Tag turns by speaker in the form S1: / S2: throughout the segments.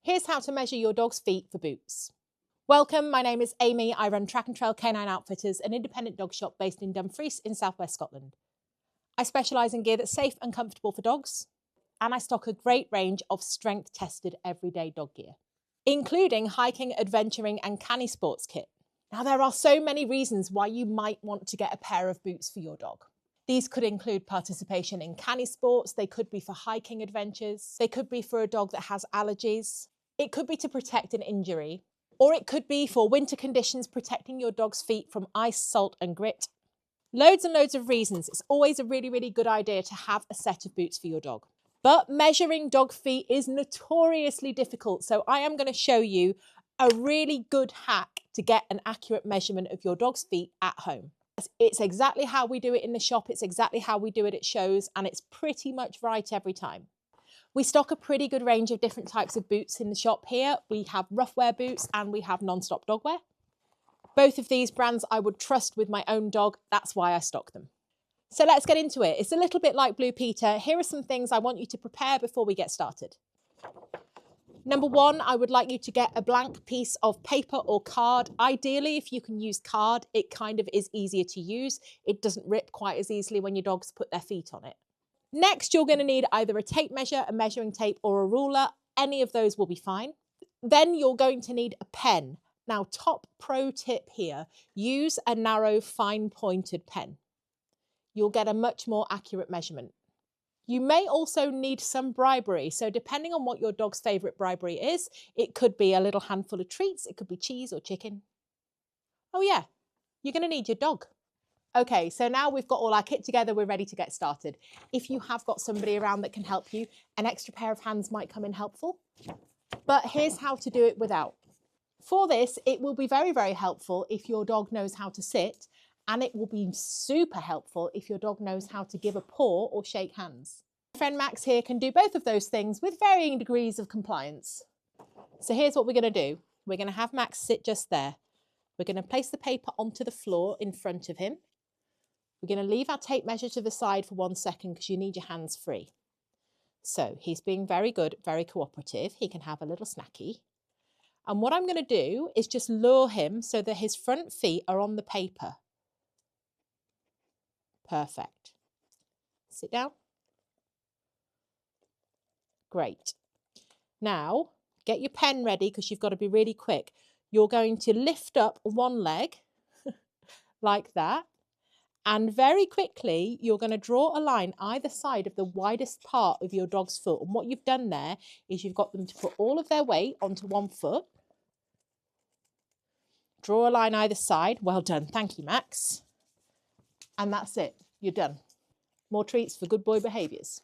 S1: Here's how to measure your dog's feet for boots. Welcome, my name is Amy. I run Track and Trail Canine Outfitters, an independent dog shop based in Dumfries in southwest Scotland. I specialise in gear that's safe and comfortable for dogs, and I stock a great range of strength-tested everyday dog gear, including hiking, adventuring and canny sports kit. Now, there are so many reasons why you might want to get a pair of boots for your dog. These could include participation in canny sports, they could be for hiking adventures, they could be for a dog that has allergies, it could be to protect an injury, or it could be for winter conditions, protecting your dog's feet from ice, salt and grit. Loads and loads of reasons. It's always a really, really good idea to have a set of boots for your dog. But measuring dog feet is notoriously difficult, so I am going to show you a really good hack to get an accurate measurement of your dog's feet at home. It's exactly how we do it in the shop, it's exactly how we do it at shows, and it's pretty much right every time. We stock a pretty good range of different types of boots in the shop here. We have rough wear boots and we have non-stop dog wear. Both of these brands I would trust with my own dog, that's why I stock them. So let's get into it. It's a little bit like Blue Peter. Here are some things I want you to prepare before we get started. Number one, I would like you to get a blank piece of paper or card. Ideally, if you can use card, it kind of is easier to use. It doesn't rip quite as easily when your dogs put their feet on it. Next, you're going to need either a tape measure, a measuring tape, or a ruler. Any of those will be fine. Then you're going to need a pen. Now, top pro tip here, use a narrow, fine-pointed pen. You'll get a much more accurate measurement. You may also need some bribery. So depending on what your dog's favourite bribery is, it could be a little handful of treats, it could be cheese or chicken. Oh yeah, you're going to need your dog. Okay, so now we've got all our kit together, we're ready to get started. If you have got somebody around that can help you, an extra pair of hands might come in helpful. But here's how to do it without. For this, it will be very, very helpful if your dog knows how to sit, and it will be super helpful if your dog knows how to give a paw or shake hands. My friend Max here can do both of those things with varying degrees of compliance. So here's what we're going to do. We're going to have Max sit just there. We're going to place the paper onto the floor in front of him. We're going to leave our tape measure to the side for 1 second because you need your hands free. So he's being very good, very cooperative. He can have a little snacky. And what I'm going to do is just lure him so that his front feet are on the paper. Perfect. Sit down. Great. Now, get your pen ready because you've got to be really quick. You're going to lift up one leg like that. And very quickly, you're going to draw a line either side of the widest part of your dog's foot. And what you've done there is you've got them to put all of their weight onto one foot. Draw a line either side. Well done. Thank you, Max. And that's it. You're done. More treats for good boy behaviours.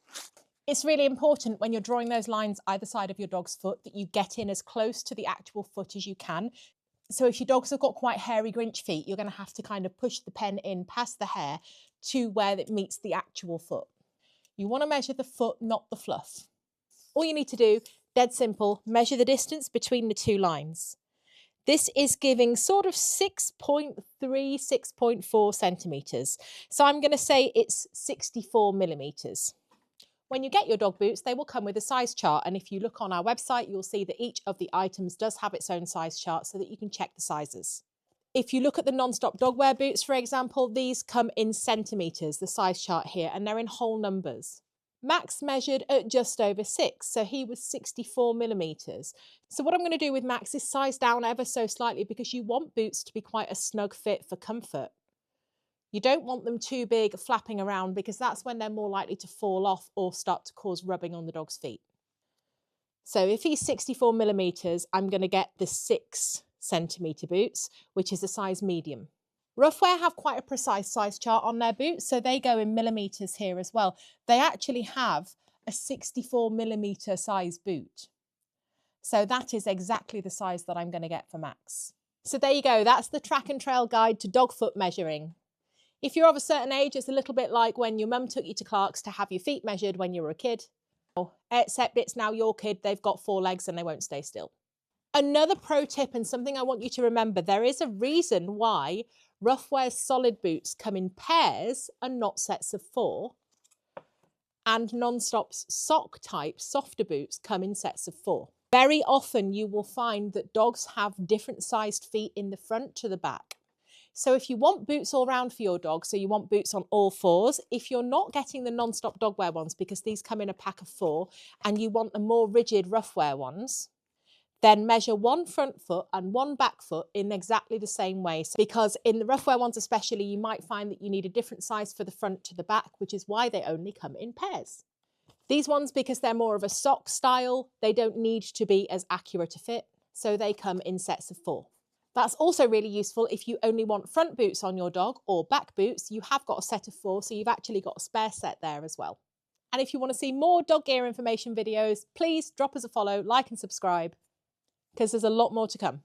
S1: It's really important when you're drawing those lines either side of your dog's foot that you get in as close to the actual foot as you can. So if your dogs have got quite hairy Grinch feet, you're going to have to kind of push the pen in past the hair to where it meets the actual foot. You want to measure the foot, not the fluff. All you need to do, dead simple, measure the distance between the two lines. This is giving sort of 6.3, 6.4 centimetres. So I'm going to say it's 64 millimetres. When you get your dog boots, they will come with a size chart. And if you look on our website, you'll see that each of the items does have its own size chart so that you can check the sizes. If you look at the non-stop dog wear boots, for example, these come in centimetres, the size chart here, and they're in whole numbers. Max measured at just over 6, so he was 64 millimetres. So what I'm going to do with Max is size down ever so slightly because you want boots to be quite a snug fit for comfort. You don't want them too big flapping around because that's when they're more likely to fall off or start to cause rubbing on the dog's feet. So if he's 64 millimetres, I'm going to get the 6 centimetre boots, which is a size medium. Rough wear have quite a precise size chart on their boots, so they go in millimetres here as well. They actually have a 64 millimetre size boot. So that is exactly the size that I'm going to get for Max. So there you go, that's the Track and Trail guide to dog foot measuring. If you're of a certain age, it's a little bit like when your mum took you to Clark's to have your feet measured when you were a kid. Except it's now your kid, they've got 4 legs and they won't stay still. Another pro tip and something I want you to remember, there is a reason why Rough Wear's solid boots come in pairs and not sets of 4. and Non-Stop's sock type softer boots come in sets of 4. Very often you will find that dogs have different sized feet in the front to the back. So if you want boots all round for your dog, so you want boots on all 4s, if you're not getting the Non-Stop dogwear ones because these come in a pack of 4 and you want the more rigid rough wear ones, then measure one front foot and one back foot in exactly the same way. Because in the rough wear ones especially, you might find that you need a different size for the front to the back, which is why they only come in pairs. These ones, because they're more of a sock style, they don't need to be as accurate a fit, so they come in sets of 4. That's also really useful if you only want front boots on your dog or back boots. You have got a set of 4, so you've actually got a spare set there as well. And if you want to see more dog gear information videos, please drop us a follow, like and subscribe, because there's a lot more to come.